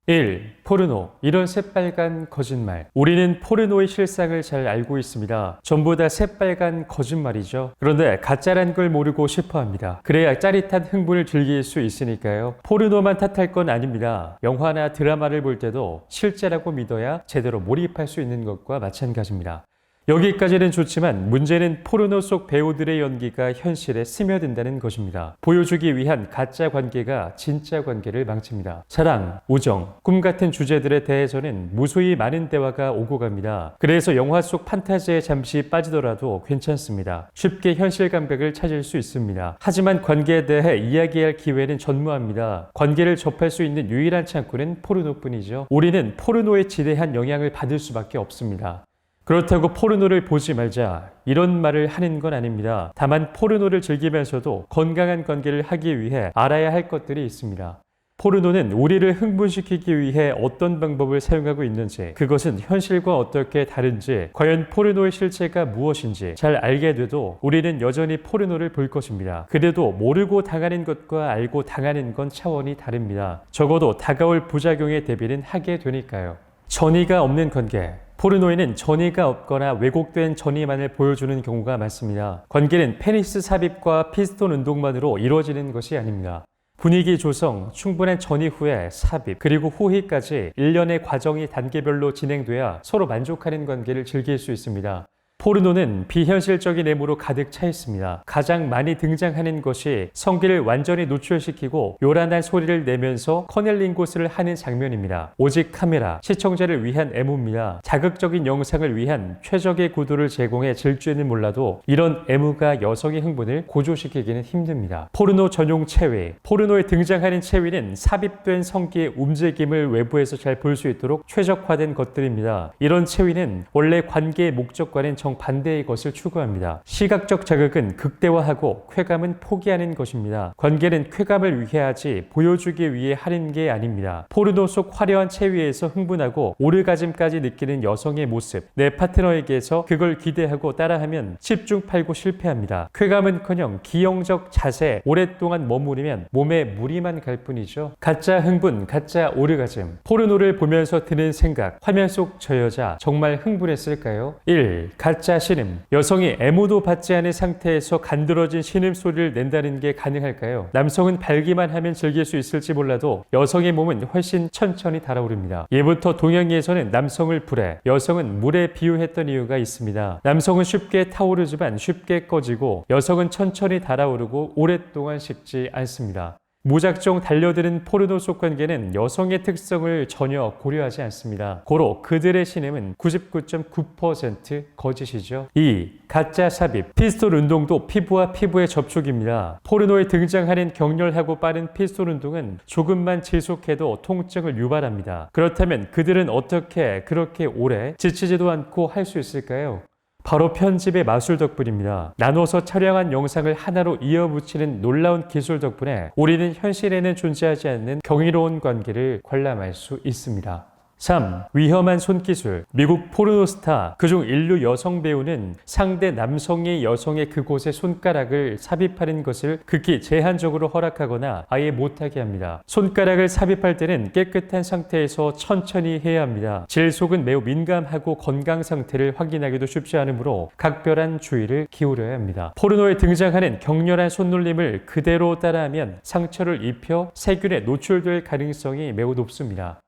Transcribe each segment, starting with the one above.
1. 포르노. 이런 새빨간 거짓말. 우리는 포르노의 실상을 잘 알고 있습니다. 전부 다 새빨간 거짓말이죠. 그런데 가짜란 걸 모르고 싶어 합니다. 그래야 짜릿한 흥분을 즐길 수 있으니까요. 포르노만 탓할 건 아닙니다. 영화나 드라마를 볼 때도 실제라고 믿어야 제대로 몰입할 수 있는 것과 마찬가지입니다. 여기까지는 좋지만 문제는 포르노 속 배우들의 연기가 현실에 스며든다는 것입니다. 보여주기 위한 가짜 관계가 진짜 관계를 망칩니다. 사랑, 우정, 꿈 같은 주제들에 대해서는 무수히 많은 대화가 오고 갑니다. 그래서 영화 속 판타지에 잠시 빠지더라도 괜찮습니다. 쉽게 현실 감각을 찾을 수 있습니다. 하지만 관계에 대해 이야기할 기회는 전무합니다. 관계를 접할 수 있는 유일한 창구는 포르노뿐이죠. 우리는 포르노에 지대한 영향을 받을 수밖에 없습니다. 그렇다고 포르노를 보지 말자 이런 말을 하는 건 아닙니다. 다만 포르노를 즐기면서도 건강한 관계를 하기 위해 알아야 할 것들이 있습니다. 포르노는 우리를 흥분시키기 위해 어떤 방법을 사용하고 있는지, 그것은 현실과 어떻게 다른지, 과연 포르노의 실체가 무엇인지 잘 알게 돼도 우리는 여전히 포르노를 볼 것입니다. 그래도 모르고 당하는 것과 알고 당하는 건 차원이 다릅니다. 적어도 다가올 부작용의 대비는 하게 되니까요. 전이가 없는 관계. 포르노에는 전이가 없거나 왜곡된 전이만을 보여주는 경우가 많습니다. 관계는 페니스 삽입과 피스톤 운동만으로 이루어지는 것이 아닙니다. 분위기 조성, 충분한 전이 후에 삽입, 그리고 후희까지 일련의 과정이 단계별로 진행돼야 서로 만족하는 관계를 즐길 수 있습니다. 포르노는 비현실적인 애무로 가득 차 있습니다. 가장 많이 등장하는 것이 성기를 완전히 노출시키고 요란한 소리를 내면서 커넬링굿을 하는 장면입니다. 오직 카메라, 시청자를 위한 애무입니다. 자극적인 영상을 위한 최적의 구도를 제공해 질주에는 몰라도 이런 애무가 여성의 흥분을 고조시키기는 힘듭니다. 포르노 전용 체위. 포르노에 등장하는 체위는 삽입된 성기의 움직임을 외부에서 잘 볼 수 있도록 최적화된 것들입니다. 이런 체위는 원래 관계의 목적과는 정반대의 것을 추구합니다. 시각적 자극은 극대화하고 쾌감은 포기하는 것입니다. 관계는 쾌감을 위해 하지 보여주기 위해 하는 게 아닙니다. 포르노 속 화려한 체위에서 흥분하고 오르가즘까지 느끼는 여성의 모습, 내 파트너에게서 그걸 기대하고 따라하면 10중 8구 실패합니다. 쾌감은커녕 기형적 자세 오랫동안 머무르면 몸에 무리만 갈 뿐이죠. 가짜 흥분, 가짜 오르가즘. 포르노를 보면서 드는 생각, 화면 속 저 여자 정말 흥분했을까요? 1. 가짜 신음. 여성이 애무도 받지 않은 상태에서 간드러진 신음소리를 낸다는 게 가능할까요? 남성은 발기만 하면 즐길 수 있을지 몰라도 여성의 몸은 훨씬 천천히 달아오릅니다. 예부터 동양에서는 남성을 불에, 여성은 물에 비유했던 이유가 있습니다. 남성은 쉽게 타오르지만 쉽게 꺼지고 여성은 천천히 달아오르고 오랫동안 식지 않습니다. 무작정 달려드는 포르노 속 관계는 여성의 특성을 전혀 고려하지 않습니다. 고로 그들의 신음은 99.9% 거짓이죠. 2. 가짜 삽입. 피스톨 운동도 피부와 피부의 접촉입니다. 포르노에 등장하는 격렬하고 빠른 피스톨 운동은 조금만 지속해도 통증을 유발합니다. 그렇다면 그들은 어떻게 그렇게 오래 지치지도 않고 할 수 있을까요? 바로 편집의 마술 덕분입니다. 나눠서 촬영한 영상을 하나로 이어붙이는 놀라운 기술 덕분에 우리는 현실에는 존재하지 않는 경이로운 관계를 관람할 수 있습니다. 3. 위험한 손기술. 미국 포르노 스타, 그중 인류 여성 배우는 상대 남성의 여성의 그곳에 손가락을 삽입하는 것을 극히 제한적으로 허락하거나 아예 못하게 합니다. 손가락을 삽입할 때는 깨끗한 상태에서 천천히 해야 합니다. 질속은 매우 민감하고 건강 상태를 확인하기도 쉽지 않으므로 각별한 주의를 기울여야 합니다. 포르노에 등장하는 격렬한 손놀림을 그대로 따라하면 상처를 입혀 세균에 노출될 가능성이 매우 높습니다.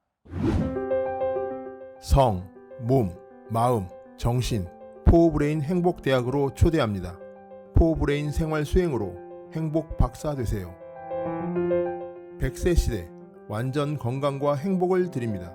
성, 몸, 마음, 정신, 포브레인 행복대학으로 초대합니다. 포브레인 생활 수행으로 행복 박사 되세요. 100세 시대 완전 건강과 행복을 드립니다.